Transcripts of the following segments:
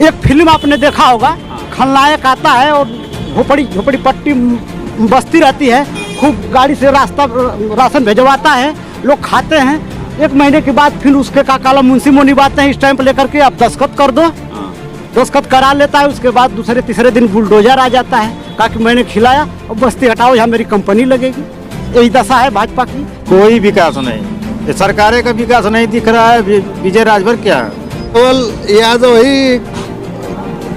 एक फिल्म आपने देखा होगा, खलनायक आता है और झोपड़ी पट्टी बस्ती रहती है, खूब गाड़ी से राशन भिजवाता है, लोग खाते हैं। 1 महीने के बाद फिर उसके का काला मुंशी मोनी बात है, स्टैंप लेकर के आप दस्तखत कर दो, दस्तखत करा लेता है। उसके बाद दूसरे तीसरे दिन बुलडोजर आ जाता है, कहा कि मैंने खिलाया और बस्ती हटाओ, यहाँ मेरी कंपनी लगेगी। यही दशा है भाजपा की। कोई विकास नहीं, सरकारें का विकास नहीं दिख रहा है। विजय राजभर क्या है? केवल यादव ही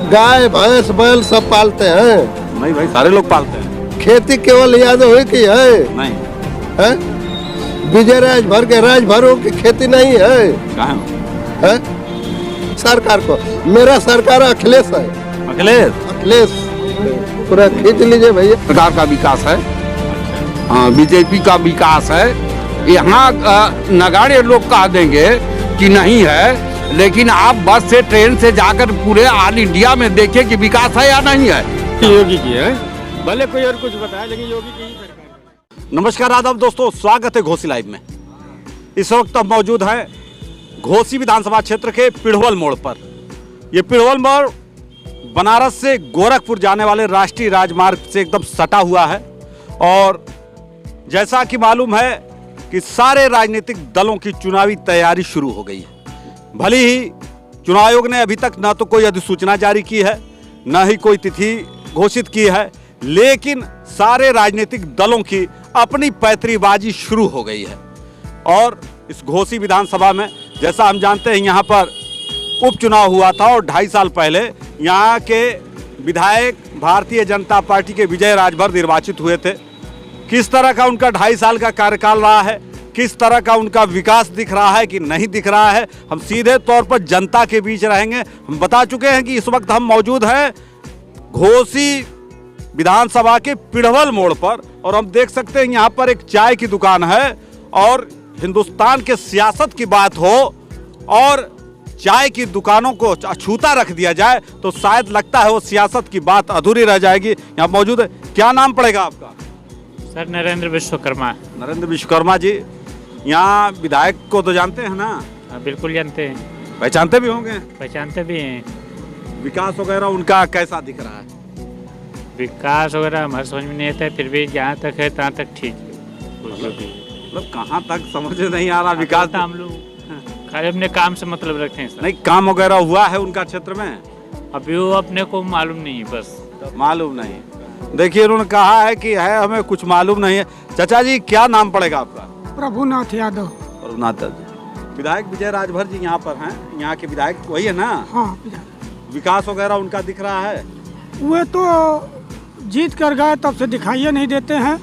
गाय भैंस बैल सब पालते हैं। नहीं भाई, सारे लोग पालते हैं। खेती केवल यादव ही की है, नहीं है? विजय राजभर के राजभरों की खेती नहीं है, कहाँ है? सरकार को मेरा सरकार अखिलेश है। अखिलेश पूरा खींच लीजिए भैया। सरकार का विकास है, बीजेपी का विकास है। यहाँ नगाड़े लोग कह देंगे कि नहीं है, लेकिन आप बस से ट्रेन से जाकर पूरे ऑल इंडिया में देखें कि विकास है या नहीं है। योगी की है, भले कोई और कुछ बताए, लेकिन योगी की ही सरकार। नमस्कार आदाब दोस्तों, स्वागत है घोसी लाइव में। इस वक्त हम मौजूद हैं घोसी विधानसभा क्षेत्र के पिड़वल मोड़ पर। ये पिड़वल मोड़ बनारस से गोरखपुर जाने वाले राष्ट्रीय राजमार्ग से एकदम सटा हुआ है और जैसा कि मालूम है कि सारे राजनीतिक दलों की चुनावी तैयारी शुरू हो गई है। भले ही चुनाव आयोग ने अभी तक न तो कोई अधिसूचना जारी की है, न ही कोई तिथि घोषित की है, लेकिन सारे राजनीतिक दलों की अपनी पैतरीबाजी शुरू हो गई है। और इस घोसी विधानसभा में जैसा हम जानते हैं, यहाँ पर उपचुनाव हुआ था और 2.5 साल पहले यहाँ के विधायक भारतीय जनता पार्टी के विजय राजभर निर्वाचित हुए थे। किस तरह का उनका 2.5 साल का कार्यकाल रहा है, किस तरह का उनका विकास दिख रहा है कि नहीं दिख रहा है, हम सीधे तौर पर जनता के बीच रहेंगे। हम बता चुके हैं कि इस वक्त हम मौजूद हैं घोसी विधानसभा के पिड़वल मोड़ पर और हम देख सकते हैं यहाँ पर एक चाय की दुकान है। और हिंदुस्तान के सियासत की बात हो और चाय की दुकानों को अछूता रख दिया जाए तो शायद लगता है वो सियासत की बात अधूरी रह जाएगी। यहाँ मौजूद है, क्या नाम पड़ेगा आपका? सर नरेंद्र विश्वकर्मा। नरेंद्र विश्वकर्मा जी, यहाँ विधायक को तो जानते हैं ना? बिल्कुल जानते हैं। पहचानते भी होंगे? पहचानते भी हैं। विकास वगैरह उनका कैसा दिख रहा है? विकास वगैरह हमारे समझ में नहीं आता है, फिर भी जहाँ तक है तहाँ तक ठीक है। मतलब कहाँ तक समझ में नहीं आ रहा विकास? हम लोग खाली अपने काम से मतलब रखते हैं सर। नहीं, काम वगैरह हुआ है उनका क्षेत्र में? अभी वो अपने को मालूम नहीं है, बस मालूम नहीं। देखिए उन्होंने कहा है कि है हमें कुछ मालूम नहीं है। चाचा जी, क्या नाम पड़ेगा आपका? प्रभुनाथ यादव। प्रभुनाथ जी। विधायक विजय राजभर जी यहाँ पर हैं, यहाँ के विधायक वही है ना? हाँ, विकास वगैरह उनका दिख रहा है? वे तो जीत कर गए तब से दिखाइए नहीं देते हैं,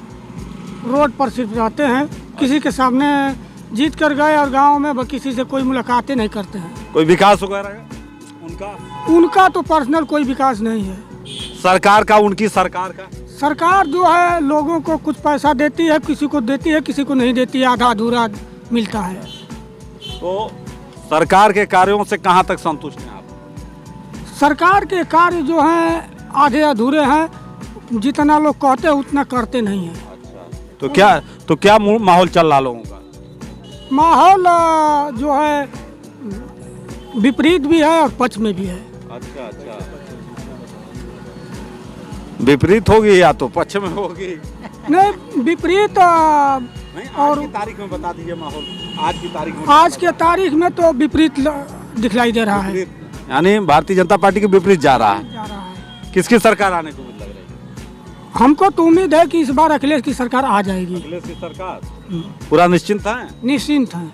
रोड पर सिर्फ रहते हैं, किसी के सामने जीत कर गए और गांव में किसी से कोई मुलाकातें नहीं करते हैं। कोई विकास वगैरह उनका तो पर्सनल कोई विकास नहीं है। सरकार का, उनकी सरकार का? सरकार जो है लोगों को कुछ पैसा देती है, किसी को देती है, किसी को नहीं देती है, आधा अधूरा मिलता है। तो सरकार के कार्यों से कहाँ तक संतुष्ट हैं आप? सरकार के कार्य जो हैं आधे अधूरे हैं, जितना लोग कहते हैं उतना करते नहीं हैं। अच्छा, तो क्या माहौल चल रहा लोगों का? माहौल जो है विपरीत भी है और पक्ष में भी है। अच्छा, विपरीत होगी या तो पक्ष में होगी? नहीं, विपरीत नहीं, आज की तारीख में बता दीजिए माहौल। आज की तारीख में? आज के तारीख में तो विपरीत दिखलाई दे रहा है। यानी भारतीय जनता पार्टी के विपरीत जा रहा है। जा रहा है। किसकी सरकार आने को लग रही है? हमको तो उम्मीद है कि इस बार अखिलेश की सरकार आ जाएगी। अखिलेश की सरकार? पूरा निश्चिंत है? निश्चिंत है।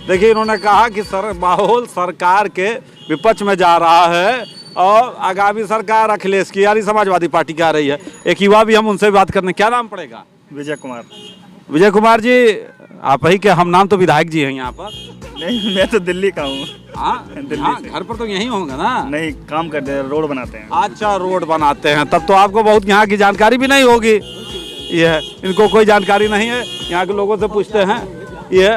देखिए इन्होंने कहा कि माहौल सरकार के विपक्ष में जा रहा है और आगामी सरकार अखिलेश की यानी समाजवादी पार्टी की आ रही है। एक युवा भी हम उनसे बात करने, क्या नाम पड़ेगा? विजय कुमार। विजय कुमार जी, आप ही के हम नाम तो विधायक जी हैं यहाँ पर? नहीं, मैं तो दिल्ली का हूँ। हाँ, घर पर तो यही होंगे ना? नहीं, काम करते हैं, रोड बनाते हैं। अच्छा, रोड बनाते हैं, तब तो आपको बहुत यहाँ की जानकारी भी नहीं होगी। ये है, इनको कोई जानकारी नहीं है, यहाँ के लोगों से पूछते हैं ये।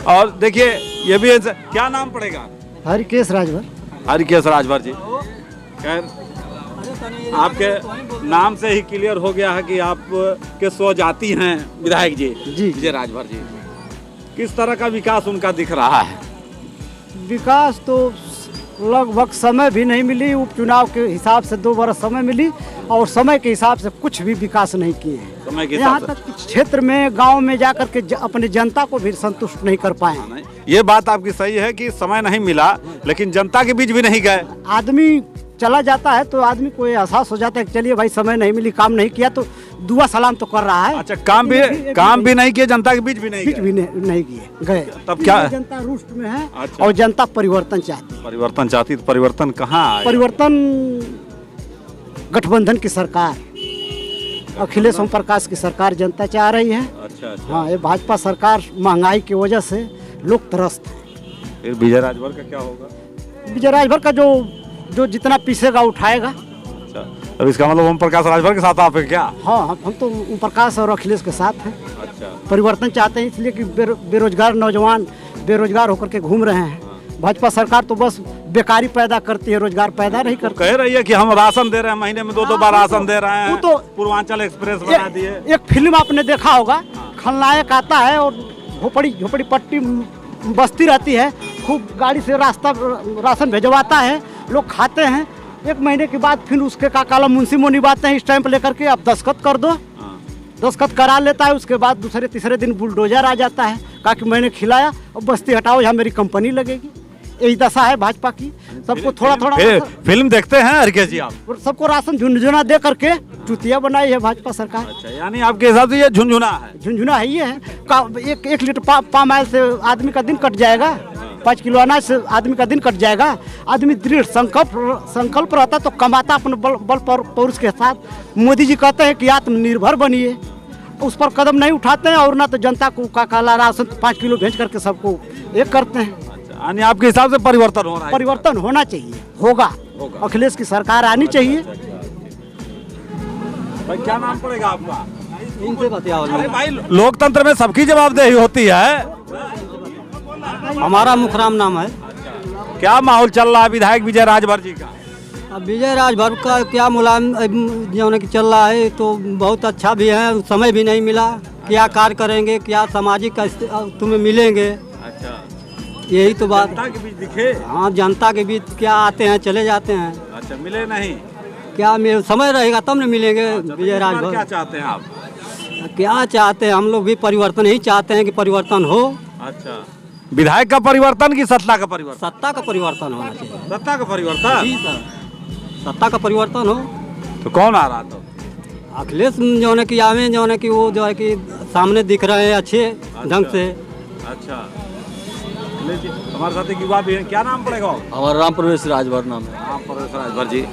और देखिए ये भी, क्या नाम पड़ेगा? हरिकेश राजभर। हरिकेश राजभर जी। खैर, आपके नाम से ही क्लियर हो गया है कि आप के स्वजाति हैं विधायक जी विजय राजभर जी। किस तरह का विकास उनका दिख रहा है? विकास तो लगभग समय भी नहीं मिली, उपचुनाव के हिसाब से 2 बरस समय मिली और समय के हिसाब से कुछ भी विकास नहीं किए हैं। समय के यहाँ हिसाब तक कि क्षेत्र में गांव में जाकर के अपने जनता को भी संतुष्ट नहीं कर पाए हैं। ये बात आपकी सही है कि समय नहीं मिला, लेकिन जनता के बीच भी नहीं गए। आदमी चला जाता है तो आदमी को ये एहसास हो जाता है कि चलिए भाई समय नहीं मिली, काम नहीं किया, तो दुआ सलाम तो कर रहा है। अच्छा, काम भी नहीं किए, जनता के बीच भी नहीं बीच गए। भी नहीं किए गए। तब क्या है? जनता रुष्ट में है। अच्छा। और जनता परिवर्तन चाहती है। परिवर्तन चाहती, तो परिवर्तन कहाँ आया? परिवर्तन गठबंधन की सरकार, अखिलेश ओम प्रकाश की सरकार जनता चाह रही है। अच्छा। हाँ, ये भाजपा सरकार महंगाई की वजह से लोग त्रस्त हैं। फिर विजय राजभर का क्या होगा? विजय राजभर का जो जितना पीसेगा उठाएगा। अच्छा, अब इसका मतलब ओम प्रकाश राजभर के साथ आप हैं क्या? हाँ, हम तो ओम प्रकाश और अखिलेश के साथ हैं। अच्छा। परिवर्तन चाहते हैं इसलिए कि बेरोजगार नौजवान बेरोजगार होकर के घूम रहे हैं। भाजपा सरकार तो बस बेकारी पैदा करती है, रोजगार पैदा नहीं करती। कह रही है कि हम राशन दे रहे हैं, महीने में 2-2 बार राशन दे रहे हैं। वो तो पूर्वांचल एक्सप्रेस बना दिए। एक फिल्म आपने देखा होगा, खलनायक आता है और झोपड़ी पट्टी बस्ती रहती है, खूब गाड़ी से राशन भिजवाता है, लोग खाते हैं। 1 महीने के बाद फिर उसके का काला मुंशी मोनी बातें हैं, स्टैंप लेकर के आप दस्तखत कर दो। दस्तखत करा लेता है, उसके बाद दूसरे तीसरे दिन बुलडोजर आ जाता है, कहा कि मैंने खिलाया और बस्ती हटाओ, यहाँ मेरी कंपनी लगेगी। यही दशा है भाजपा की। सबको थोड़ा फिल्म देखते हैं हरकेश जी आप? सबको राशन झुंझुना दे करके चुतिया बनाई है भाजपा सरकार। अच्छा, यानी आपके हिसाब से ये झुंझुना है? झुंझुना है, ये है का 1 लीटर पाम ऑयल से आदमी का दिन कट जाएगा, 5 किलो अनाज से आदमी का दिन कट जाएगा। आदमी दृढ़ संकल्प रहता तो कमाता अपने बल पौरुष के साथ। मोदी जी कहते हैं कि आत्मनिर्भर बनिए, उस पर कदम नहीं उठाते हैं और ना तो जनता को काला राशन 5 किलो भेज करके सबको एक करते हैं। यानी आपके हिसाब से परिवर्तन हो रहा है? परिवर्तन होना चाहिए, होगा। अखिलेश की सरकार आनी चाहिए। भाई क्या नाम पड़ेगा आपका? इनसे बताओ। अरे भाई, लोकतंत्र में सबकी जवाबदेही होती है। हमारा मुखराम नाम है। क्या माहौल चल रहा है विधायक विजय राजभर जी का? अब विजय राजभर का क्या मुलायम जो कि चल रहा है तो बहुत अच्छा भी है, समय भी नहीं मिला। क्या कार्य करेंगे, क्या सामाजिक तुम्हें मिलेंगे? अच्छा, यही तो बात। जनता के बीच दिखे? हाँ, जनता के बीच क्या आते हैं चले जाते हैं। अच्छा, मिले नहीं? क्या समय रहेगा तब न मिलेंगे। अच्छा, विजय राजभर क्या चाहते हैं आप? क्या चाहते हैं, हम लोग भी परिवर्तन ही चाहते हैं कि परिवर्तन हो। अच्छा, विधायक का परिवर्तन की सत्ता का परिवर्तन? सत्ता का परिवर्तन होना चाहिए। सत्ता का परिवर्तन? जी सर, सत्ता का परिवर्तन हो। तो कौन आ रहा तो? अखिलेश जो है कि आवे जो है कि वो जो है कि सामने दिख रहे हैं अच्छे ढंग से। अच्छा, हमारे साथ एक युवा भी है, क्या नाम पड़ेगा? हमारा राम प्रवेश राजभर नाम है। राम प्रवेश राजभर जी।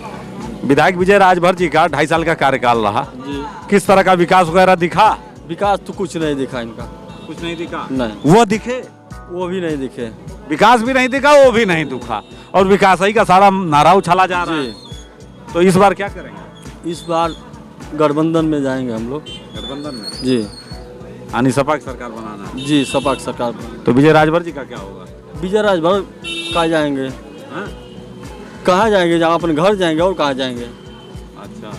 विधायक विजय राजभर जी का 2.5 साल का कार्यकाल रहा जी। किस तरह का विकास वगैरह दिखा? विकास तो कुछ नहीं दिखा इनका। कुछ नहीं दिखा? नहीं। वो दिखे? वो भी नहीं दिखे। विकास भी नहीं दिखा, वो भी नहीं दिखा, और विकास ही का सारा नारा उछाला जा रहा है। तो इस बार क्या करेंगे? इस बार गठबंधन में जाएंगे हम लोग। गठबंधन में? जी यानी सपा की सरकार बनाना है? जी, सपा की सरकार। तो विजय राजभर जी का क्या होगा? विजय राजभर कहाँ जाएंगे? हाँ? कहाँ जाएंगे? जहाँ अपने घर जाएंगे और कहाँ जाएंगे? अच्छा,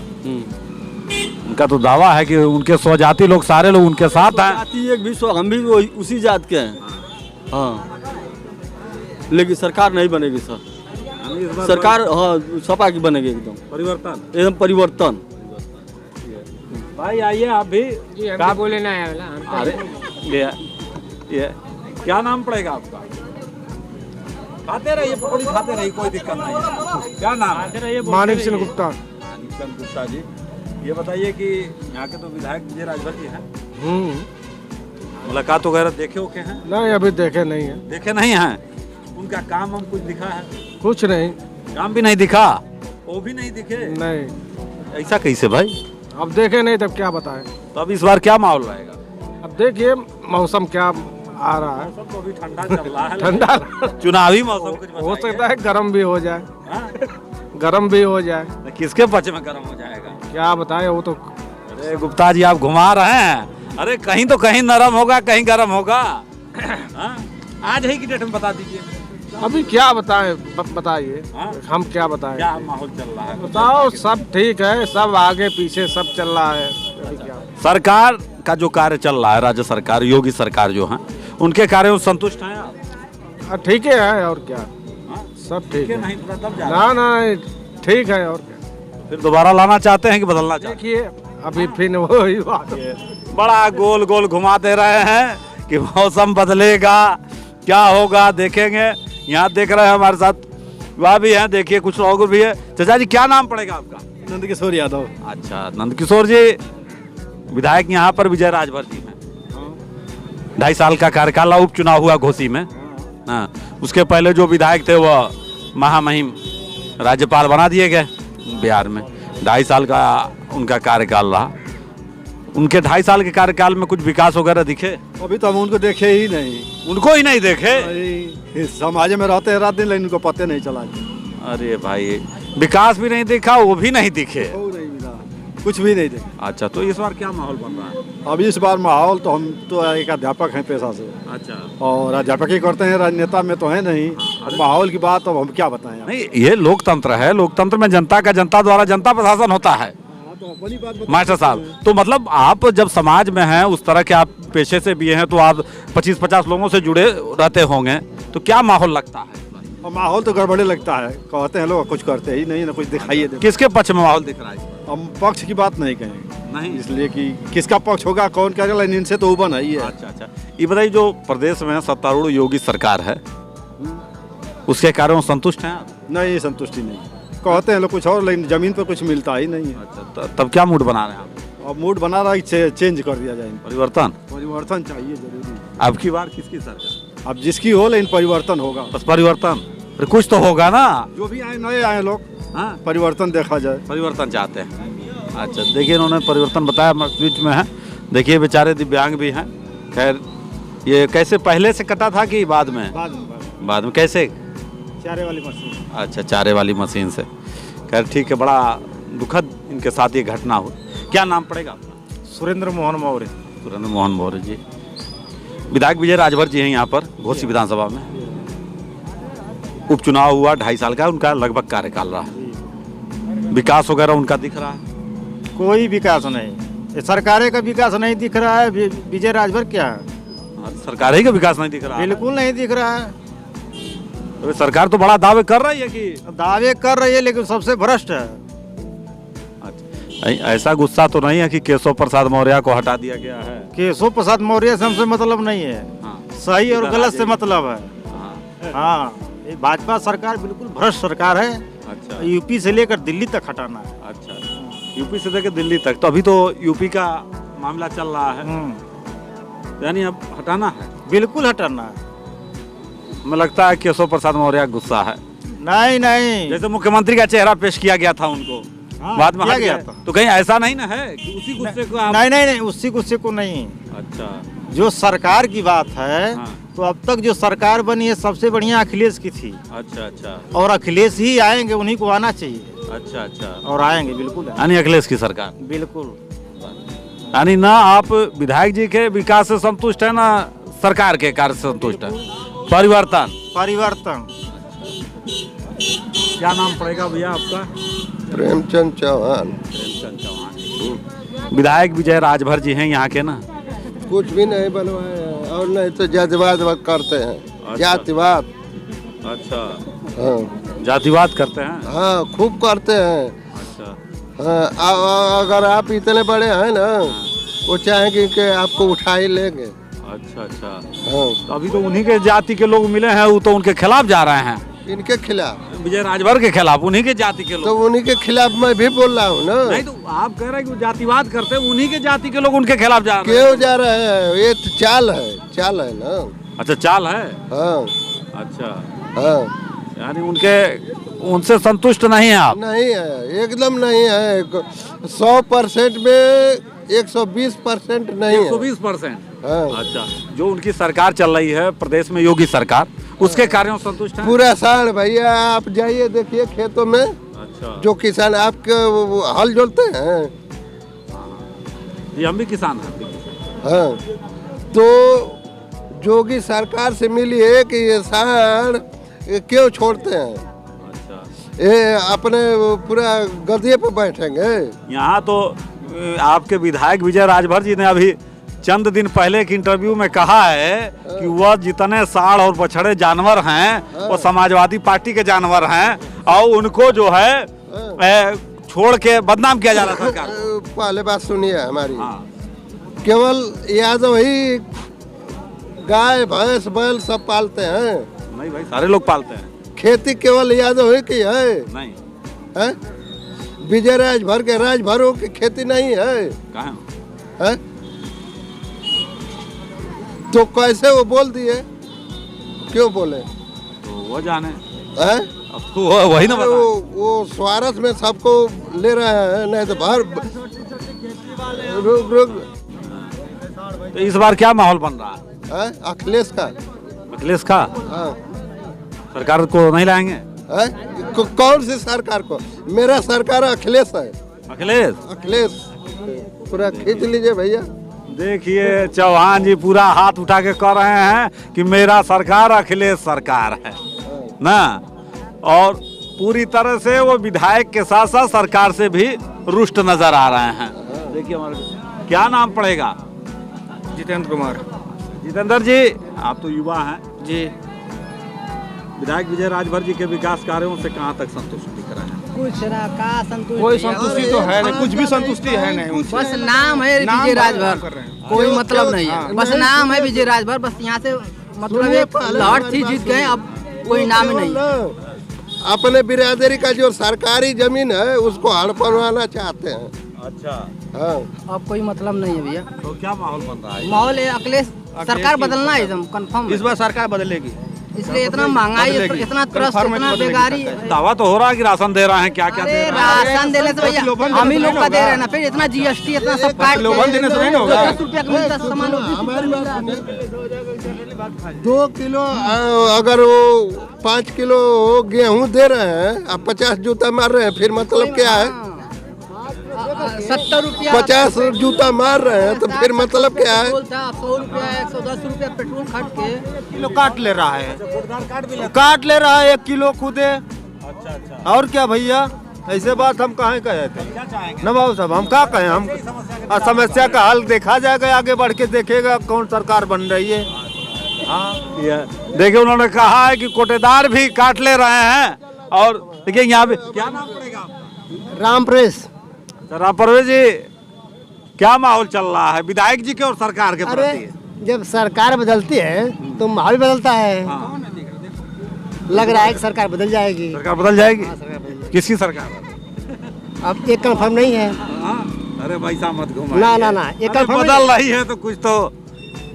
उनका तो दावा है कि उनके स्वजाति लोग सारे लोग उनके साथ हैं। जाति एक भी हम भी उसी जात के हैं। हाँ, लेकिन सरकार नहीं बनेगी सर। सरकार हाँ सपा की बनेगी एकदम परिवर्तन? एकदम परिवर्तन। भाई आइए आप भी। क्या बोले ना है? अरे ये क्या नाम पड़ेगा आपका? खाते रहिए, पकौड़ी खाते रहिए, कोई दिक्कत नहीं है। क्या नाम है? मानिक सिंह गुप्ता। मानिक सिंह गुप्ता जी, ये बताइए कि यहाँ के तो विधायक विजय राजभर जी हैं, मुलाकात वगैरह देखे ओके हैं? नहीं, अभी देखे नहीं है। देखे नहीं हैं? उनका काम हम कुछ दिखा है? कुछ नहीं। काम भी नहीं दिखा, वो भी नहीं दिखे? नहीं। ऐसा कैसे भाई? अब देखे नहीं तब क्या बताएं। तो अब इस बार क्या माहौल रहेगा? अब देखिए मौसम क्या आ रहा है। मौसम तो अभी ठंडा चल रहा है। ठंडा चुनावी मौसम कुछ हो बताइए। सकता है गर्म भी हो जाए। हाँ? गर्म भी हो जाए। किसके पक्ष में गर्म हो जाएगा? क्या बताएं, वो तो। अरे गुप्ता जी, आप घुमा रहे हैं। अरे कहीं तो कहीं नरम होगा, कहीं गर्म होगा। हाँ? आज ही की डेट में बता दीजिए। अभी क्या बताएं, बताइए। हाँ? हम क्या बताएं? क्या माहौल चल रहा है? बताओ, सब ठीक है, सब आगे पीछे सब चल रहा है। सरकार का जो कार्य चल रहा है, राज्य सरकार, योगी सरकार जो है, उनके कार्यों से संतुष्ट हैं आप? ठीक है और क्या। सब ठीक है। नहीं पूरा तब जा ना ना ठीक है और क्या। फिर दोबारा लाना चाहते हैं कि बदलना चाहते देखिए अभी फिर वही बात हैं? बड़ा गोल गोल घुमा दे रहे हैं कि मौसम बदलेगा, क्या होगा देखेंगे। यहाँ देख रहे हैं हमारे साथ वह भी हैं, देखिए कुछ लोग भी है। चाचा जी क्या नाम पड़ेगा आपका? नंदकिशोर यादव। अच्छा, नंदकिशोर जी विधायक यहाँ पर विजय राजभर जी हैं। 2.5 साल का कार्यकाल उपचुनाव हुआ घोसी में। हाँ, उसके पहले जो विधायक थे वह महामहिम राज्यपाल बना दिए गए बिहार में। 2.5 साल का उनका कार्यकाल रहा। उनके 2.5 साल के कार्यकाल में कुछ विकास वगैरह दिखे? अभी तो हम उनको देखे ही नहीं। उनको ही नहीं देखे? इस समाज में रहते हैं रात दिन, लेकिन उनको पते नहीं चला। अरे भाई, विकास भी नहीं दिखा, वो भी नहीं दिखे, वो नहीं मिला, कुछ भी नहीं देखा। अच्छा, तो इस बार क्या माहौल बन रहा है? अब इस बार माहौल तो हम तो एक अध्यापक हैं पेशा से, अच्छा, और अध्यापक ही करते हैं, राजनेता में तो है नहीं। अब माहौल की बात अब हम क्या बताएं। नहीं, ये लोकतंत्र है। लोकतंत्र में जनता का जनता द्वारा जनता प्रशासन होता है मास्टर साहब। तो मतलब आप जब समाज में हैं, उस तरह के आप पेशे से भी हैं, तो आप 25-50 लोगों से जुड़े रहते होंगे, तो क्या माहौल लगता है? और माहौल तो गड़बड़े लगता है, कहते हैं लोग, कुछ करते ही नहीं, ना कुछ दिखाइए दे। किसके पक्ष में माहौल दिख रहा है? हम पक्ष की बात नहीं कहेंगे, नहीं, इसलिए कि किसका पक्ष होगा, कौन करेगा, लेकिन इनसे तो ऊपर नहीं है। अच्छा अच्छा, ये बताइए, जो प्रदेश में सत्तारूढ़ योगी सरकार है, उसके कार्यों में संतुष्ट हैं आप? नहीं, संतुष्टि नहीं। कहते हैं लोग कुछ और, लेकिन जमीन पर कुछ मिलता ही नहीं है। अच्छा, तब क्या मूड बना रहे हैं आप? अब मूड बना रहा है, चेंज कर दिया जाए। परिवर्तन चाहिए जरूरी। अब की बार किसकी सरकार? अब जिसकी हो, लेकिन परिवर्तन होगा। बस परिवर्तन, फिर कुछ तो होगा ना। जो भी आए, नए आए लोग, हाँ, परिवर्तन देखा जाए। परिवर्तन चाहते हैं। अच्छा, देखिए इन्होंने परिवर्तन बताया, बीच में है। देखिए बेचारे दिव्यांग भी हैं। खैर, ये कैसे पहले से कटा था कि बाद में? बाद में कैसे? चारे वाली मशीन। अच्छा, चारे वाली मशीन से। खैर ठीक है, बड़ा दुखद इनके साथ ये घटना हो। क्या नाम पड़ेगा आपका? सुरेंद्र मोहन मौर्य। सुरेंद्र मोहन मौर्य जी, विधायक विजय राजभर जी हैं यहाँ पर घोसी विधानसभा में। उपचुनाव हुआ, 2.5 साल का उनका लगभग कार्यकाल रहा। विकास वगैरह उनका दिख रहा है? कोई विकास नहीं, सरकारें का विकास नहीं दिख रहा है। विजय राजभर क्या है? सरकार ही का विकास नहीं दिख रहा है? बिल्कुल नहीं दिख रहा है। तो सरकार तो बड़ा दावे कर रही है कि दावे कर रही है, लेकिन सबसे भ्रष्ट है। अच्छा, ऐसा गुस्सा तो नहीं है कि केशव प्रसाद मौर्य को हटा दिया गया है? केशव प्रसाद मौर्य से हमसे मतलब नहीं है। हाँ। सही और गलत से मतलब है। हाँ, ये भाजपा सरकार बिल्कुल भ्रष्ट सरकार है। अच्छा, यूपी से लेकर दिल्ली तक हटाना है। अच्छा, यूपी से लेकर दिल्ली तक। तो अभी तो यूपी का मामला चल रहा है, यानी अब हटाना है? बिल्कुल हटाना है। हमें लगता है केशव प्रसाद मौर्य गुस्सा है। नहीं नहीं, जैसे मुख्यमंत्री का चेहरा पेश किया गया था उनको, बाद में हट गया था। तो कहीं ऐसा नहीं ना है कि उसी गुस्से को आप... नहीं, उसी गुस्से को नहीं। अच्छा, जो सरकार की बात है, हाँ। तो अब तक जो सरकार बनी है सबसे बढ़िया अखिलेश की थी। अच्छा अच्छा, और अखिलेश ही आएंगे, उन्हीं को आना चाहिए। अच्छा अच्छा, और आएंगे बिल्कुल, यानी अखिलेश की सरकार। बिल्कुल। यानी ना आप विधायक जी के विकास से संतुष्ट है, ना सरकार के कार्य से संतुष्ट है? परिवर्तन। क्या नाम पड़ेगा भैया आपका? प्रेमचंद चौहान। प्रेमचंद चौहान। विधायक विजय राजभर जी हैं यहाँ के ना? कुछ भी नहीं बनवाए हैं, और नहीं तो जातिवाद करते हैं। अच्छा। जातिवाद। अच्छा, हाँ जातिवाद करते हैं? हाँ, खूब करते हैं। अच्छा, हाँ, अगर आप इतने बड़े हैं ना, वो चाहेंगे कि आपको उठा ही लेंगे। अच्छा अच्छा, हाँ, तो अभी तो उन्हीं के जाति के लोग मिले हैं, वो तो उनके खिलाफ जा रहे हैं। इनके खिलाफ? विजय राजभर के खिलाफ, उन्हीं के जाति के लोग। तो उन्हीं के खिलाफ मैं भी बोल रहा हूँ ना। नहीं, तो आप कह रहे हैं कि वो जातिवाद करते हैं, उन्हीं के जाति के लोग उनके खिलाफ जा रहे हैं। क्यों जा रहे हैं? ये तो चाल है ना। अच्छा, चाल है। हाँ। अच्छा, हाँ, यानी उनसे संतुष्ट नहीं है आप? नहीं है, एकदम नहीं है। 100% में 120% नहीं है। 120%? हाँ। अच्छा, जो उनकी सरकार चल रही है प्रदेश में, योगी सरकार, उसके कार्यों से संतुष्ट है? पूरा साल भैया, आप जाइए देखिए खेतों में। अच्छा, जो किसान आपके हल जोतते हैं। जी, हम भी किसान हैं। हाँ, तो योगी सरकार से मिली है कि ये साल क्यों छोड़ते हैं? अच्छा, ये अपने पूरा गद्दे पर बैठेंगे। यहाँ तो आपके विधायक विजय राजभर जी ने अभी चंद दिन पहले एक इंटरव्यू में कहा है कि वह जितने साढ़ और बछड़े जानवर हैं वो समाजवादी पार्टी के जानवर हैं और उनको जो है छोड़ के बदनाम किया जा रहा है सरकार को। पहले बात सुनिए हमारी, हाँ। केवल यादव ही गाय भैंस बैल सब पालते हैं? नहीं भाई, सारे लोग पालते हैं। खेती केवल यादव ही की है? नहीं है? विजय राजभर के राजभरों की खेती नहीं है? कहाँ है? तो कैसे वो बोल दिए? क्यों बोले? तो वो जाने, है? अब तो वही ना बताए। वो स्वार्थ में सबको ले रहे हैं, नहीं तो बाहर रुक तो इस बार क्या माहौल बन रहा है? अखिलेश का। अखिलेश का? हाँ। सरकार को नहीं लाएंगे? कौन सी सरकार को? मेरा सरकार अखिलेश है। अखिलेश? अखिलेश पूरा खींच लीजिए भैया। देखिए चौहान जी पूरा हाथ उठा के कह रहे हैं कि मेरा सरकार अखिलेश सरकार है ना, और पूरी तरह से वो विधायक के साथ साथ सरकार से भी रुष्ट नजर आ रहे हैं। देखिए हमारे क्या नाम पड़ेगा? जितेंद्र कुमार। जितेंद्र जी, आप तो युवा हैं जी। विधायक विजय राजभर जी के विकास कार्यों से कहाँ तक संतुष्ट दिख रहे हैं? कुछ ना का संतुष्टि, कोई संतुष्टि तो है नहीं, कुछ भी संतुष्टि है नहीं उनसे। बस नाम है विजय राजभर, कोई मतलब नहीं है। बस नाम है विजय राजभर, बस यहाँ से मतलब एक लहर थी, जीत गए, अब कोई नाम नहीं। अपने बिरादरी का जो सरकारी जमीन है उसको हड़पवाना चाहते हैं। अच्छा। हाँ। अब कोई मतलब नहीं है भैया। तो क्या माहौल बन रहा है? माहौल है अखिलेश सरकार बदलना है एकदम कंफर्म। इस बार सरकार बदलेगी, इसलिए इतना महंगाई, इतना त्रस्त, इतना बेकारी। दावा तो हो रहा है कि राशन दे रहे हैं, क्या क्या दे रहे हैं? राशन देने से भैया हम ही लोग का दे रहे हैं ना, फिर इतना जीएसटी इतना सब काट के लोगन देने से नहीं होगा। 10 रुपया का मिलता सामान 2 किलो अगर वो 5 किलो गेहूं दे रहे हैं, अब 50 जूता मार रहे हैं, फिर मतलब क्या है? 70 रुपया 50 जूता मार रहे हैं तो फिर मतलब क्या है? 100 रुपया 110 रुपया पेट्रोल खर्च के किलो काट ले रहा है, काट ले रहा है 1 किलो खुदे। अच्छा। और क्या भैया, ऐसे बात हम कहाँ कहे थे न बाबू साहब, हम क्या कहें? हम समस्या का हल देखा जाएगा, आगे बढ़ के देखेगा कौन सरकार बन रही है। हाँ, देखिए उन्होंने कहा है कि कोटेदार भी काट ले रहे हैं। और देखिए यहाँ पे क्या नाम पड़ेगा? राम प्रेस। राम प्रवेश जी, क्या माहौल चल रहा है विधायक जी के और सरकार के प्रति? जब सरकार बदलती है तो माहौल बदलता है। लग रहा है कि सरकार बदल जाएगी। सरकार बदल जाएगी? किसकी सरकार? अब एक कंफर्म नहीं है। अरे भाई साहब मत घुमाइए। ना एक कंफर्म बदल रही है तो कुछ तो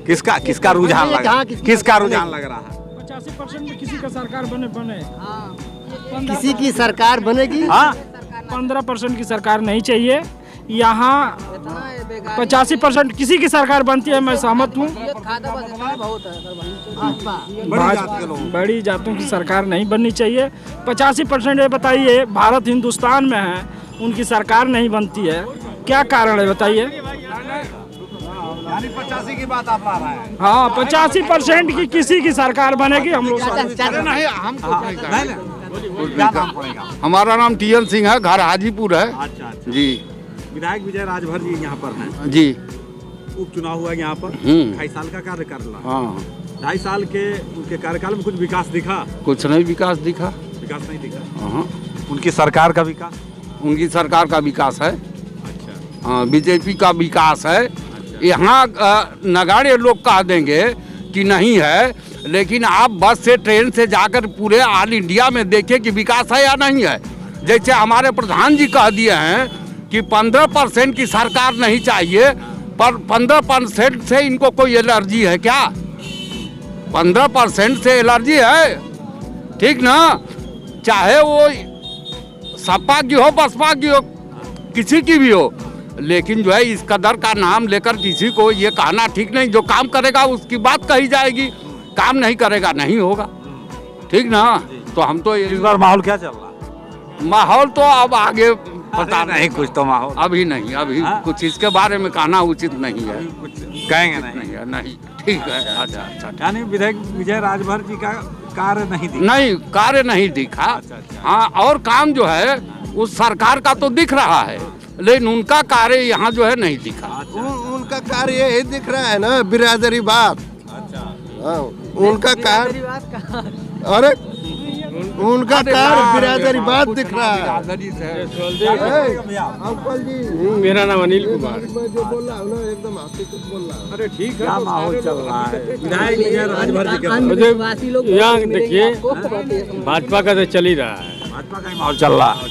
किसका रुझान लग रहा है? किसका रुझान लग रहा है? 85% में किसी का सरकार बने किसी की सरकार बनेगी। 15% की सरकार नहीं चाहिए यहाँ। 85% किसी की सरकार बनती है, मैं सहमत हूँ। बड़ी जातों की सरकार नहीं बननी चाहिए। 85% ये बताइए, भारत हिंदुस्तान में है, उनकी सरकार नहीं बनती है, क्या कारण है बताइए? 85 की बात आप आ रहा है? हाँ, 85% की किसी की सरकार बनेगी, हम लोग हमारा नाम टीएन सिंह है, घर हाजीपुर है। अच्छा। जी। विधायक विजय राजभर जी यहाँ पर हैं। जी। उपचुनाव हुआ यहाँ पर, 2.5 साल का कार्यकाल रहा। हाँ। 2.5 साल के उनके कार्यकाल में कुछ विकास दिखा? कुछ नहीं विकास दिखा। विकास नहीं दिखा। उनकी सरकार का विकास? उनकी सरकार का विकास है। अच्छा। हाँ, बीजेपी का विकास है। यहाँ नगाड़े लोग कह देंगे कि नहीं है, लेकिन आप बस से ट्रेन से जाकर पूरे ऑल इंडिया में देखिए कि विकास है या नहीं है। जैसे हमारे प्रधान जी कह दिए हैं कि 15% की सरकार नहीं चाहिए, पर 15% से इनको कोई एलर्जी है क्या? 15% से एलर्जी है, ठीक ना? चाहे वो सपा की हो, बसपा की हो, किसी की भी हो, लेकिन जो है इस कदर का नाम लेकर किसी को ये कहना ठीक नहीं। जो काम करेगा उसकी बात कही जाएगी, काम नहीं करेगा नहीं होगा, ठीक ना? तो हम तो इस बार माहौल क्या चल रहा है? माहौल तो अब आगे पता नहीं, कुछ तो माहौल अभी नहीं, अभी कुछ इसके बारे में कहना उचित नहीं है। कुछ कहेंगे नहीं? ठीक है। अच्छा। यानी विधायक विजय राजभर जी का कार्य नहीं दिखा? नहीं, कार्य नहीं दिखा। हाँ, और काम जो है उस सरकार का तो दिख रहा है, लेकिन उनका कार्य यहाँ जो है नहीं दिखा। उनका कार्य यही दिख रहा है ना, बिरादरी बात। हाँ, उनका कार्य, अरे उनका कार्य बिरादरी बात दिख रहा है। अंकल जी, मेरा नाम अनिल कुमार। जो बोल रहा हूँ ना एकदम हकीकत बोल रहा हूँ। अरे ठीक है, क्या माहौल चल रहा है विधायक विजय राजभर जी के यहाँ देखिए भाजपा का तो चल ही रहा है, भाजपा का ही माहौल चल रहा है।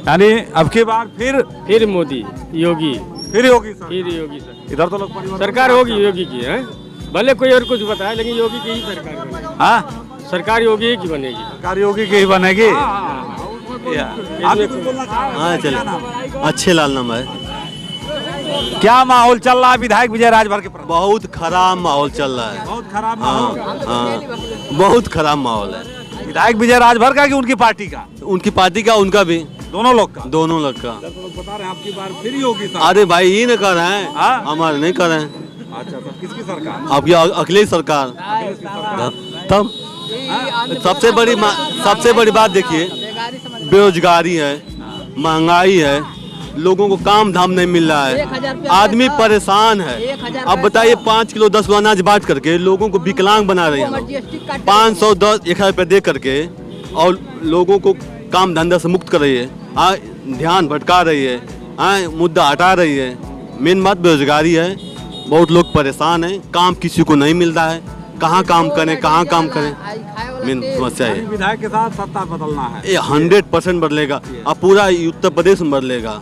यानी अब की बार फिर मोदी योगी, फिर होगी सर, फिर योगी सर, इधर तो लोग परिवर्तन सरकार होगी योगी की है, भले कोई और कुछ बताए लेकिन योगी की ही सरकार बनेगी। हाँ, सरकार योगी की बनेगी, सरकार योगी की ही बनेगी। हाँ चलो, अच्छे लाल नाम है। क्या माहौल चल रहा है विधायक विजय राजभर के प्रति? बहुत खराब माहौल चल रहा है। बहुत खराब माहौल। हाँ, बहुत खराब माहौल है। विधायक विजय राजभर का कि उनकी पार्टी का? उनकी पार्टी का, उनका भी, दोनों लोग का। दोनों लोग का। तो लोग बता रहे हैं आपकी बार फिर योगी सर। अरे भाई ये न कर रहे हैं, हाँ? हमारे नहीं कर रहे हैं। अच्छा सर, किसकी सरकार? आपकी अखिलेश सरकार। तब सबसे बड़ी बात देखिए, बेरोजगारी है, महंगाई है, लोगों को काम धाम नहीं मिल रहा है, आदमी परेशान है। अब बताइए 5 किलो 10 किलो अनाज बांट करके लोगों को विकलांग बना रहे हैं, 510-1000 रुपये दे करके, और लोगों को काम धंधा से मुक्त कर रही है, ध्यान भटका रही है, मुद्दा हटा रही है। मेन बात बेरोजगारी है, बहुत लोग परेशान हैं, काम किसी को नहीं मिल रहा है, कहाँ काम करें, कहाँ काम करें, मेन समस्या है। विधायक के साथ सत्ता बदलना है, ये 100% बदलेगा, अब पूरा उत्तर प्रदेश में बदलेगा।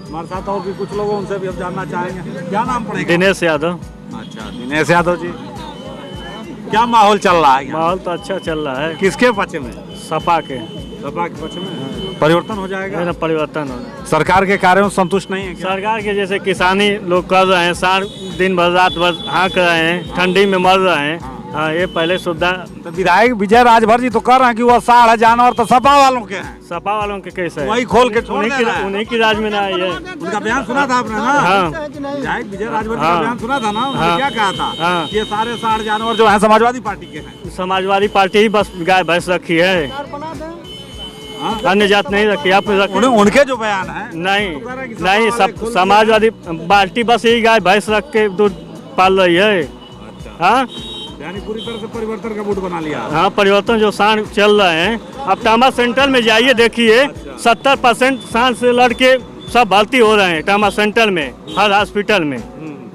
हमारे साथ और भी कुछ लोग, उनसे भी हम जानना चाहेंगे। क्या नाम पड़ेगा? दिनेश यादव। अच्छा, दिनेश यादव जी, क्या माहौल चल रहा है? माहौल तो अच्छा चल रहा है। किसके पक्ष में? सपा के। सपा के पक्ष में परिवर्तन हो जाएगा? परिवर्तन हो। सरकार के कार्यों से संतुष्ट नहीं है क्या? सरकार के जैसे किसानी लोग कर रहे हैं, सार दिन भर रात भर हाँक रहे हैं, ठंडी में मर रहे हैं। हाँ, ये पहले सुविधा। तो विधायक विजय राजभर जी तो कर रहे हैं कि वो साढ़ है जानवर तो सपा वालों के हैं। सपा वालों के कैसे है? वही खोल के छोड़ दे रहा है। उन्हीं की राज में ना आई है। उनका बयान सुना था आपने ना? हाँ, विधायक विजय राजभर जी हाँ, का बयान सुना था ना? उन्होंने हाँ, क्या कहा था? हाँ, कि ये सारे साढ़ जानवर जो है समाजवादी पार्टी के हैं। समाजवादी पार्टी ही बस गाय भैंस रखी है, अन्य जात नहीं रखी। आप उनके जो बयान है नहीं, सब समाजवादी पार्टी बस यही गाय भैंस रख के दूध पाल रही है। हाँ, यानी पूरी तरह से परिवर्तन का मूड बना लिया। हाँ, परिवर्तन जो सांड चल रहे हैं। अब टामा सेंटर में जाइए, देखिए 70% सांड से लड़के सब भर्ती हो रहे हैं टामा सेंटर में, हर हॉस्पिटल में।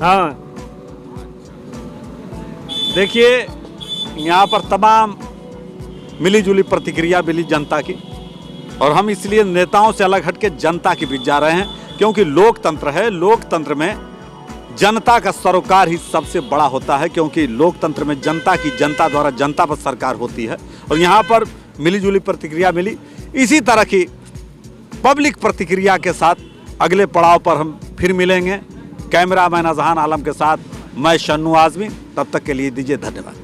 हाँ, देखिए यहाँ पर तमाम मिली जुली प्रतिक्रिया मिली जनता की, और हम इसलिए नेताओं से अलग हट के जनता के बीच जा रहे हैं, क्योंकि लोकतंत्र है। लोकतंत्र में जनता का सरोकार ही सबसे बड़ा होता है, क्योंकि लोकतंत्र में जनता की जनता द्वारा जनता पर सरकार होती है। और यहाँ पर मिली जुली प्रतिक्रिया मिली। इसी तरह की पब्लिक प्रतिक्रिया के साथ अगले पड़ाव पर हम फिर मिलेंगे। कैमरामैन अजहान आलम के साथ मैं शन्नू आज़मी। तब तक के लिए दीजिए धन्यवाद।